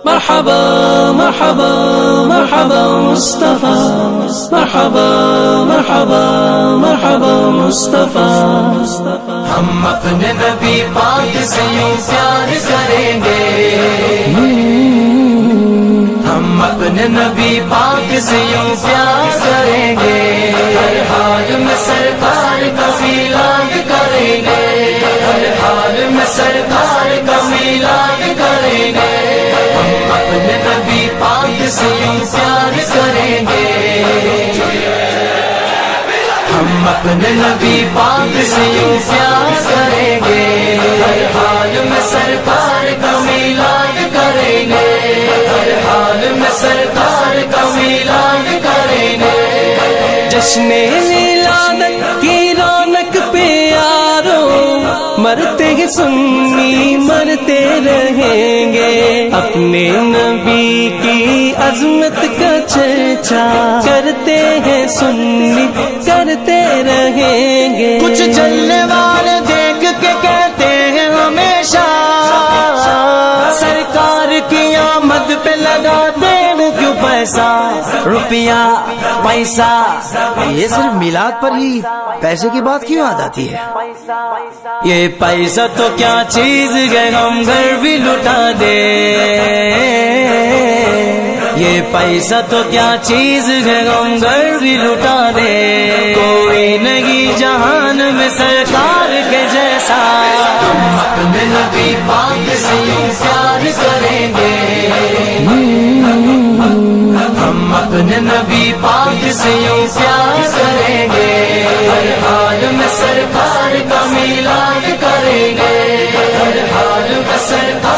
مرحبا مرحبا مرحبا مصطفی، مرحبا مرحبا مرحبا مصطفی۔ ہم اپنے نبی پاک سے یوں پیار کریں گے، ہم اپنے نبی پاک سے یوں پیار کریں گے، ہر حال میں سرکار کا میلاد کریں گے، ہر حال میں سرکار کا میلاد کریں گے، ہم اپنے نبی پاک سے یوں پیار کریں گے، ہم اپنے نبی پاک سے یوں پیار کریں گے، ہر حال میں سرکار کا میلاد کریں گے، ہر حال میں سرکار کا میلاد کریں گے۔ جشن ولادت کی رونق پہ یارو، مرتے ہیں سنی مرتے رہیں گے، اپنے نبی کی عظمت کا چرچا کرتے ہیں سنی کرتے رہیں گے۔ کچھ چلنے والے دیکھ کے کہتے ہیں ہمیشہ، سرکار کی آمد پہ لگاتے ہیں کیوں پیسہ، روپیہ پیسہ، یہ صرف میلاد پر ہی پیسے کی بات کیوں یاد آتی ہے؟ یہ پیسہ تو کیا چیز ہے ہم گھر بھی لٹا دے، یہ پیسہ تو کیا چیز ہے ہم گھر بھی لٹا دے، کوئی نہیں جہان میں سرکار کے جیسا، ہم اپنے نبی پاک سے یوں پیار کریں گے، ہم اپنے نبی پاک سے یوں پیار کریں گے، ہر حال میں سرکار کا میلاد کریں گے، ہر حال میں سرکار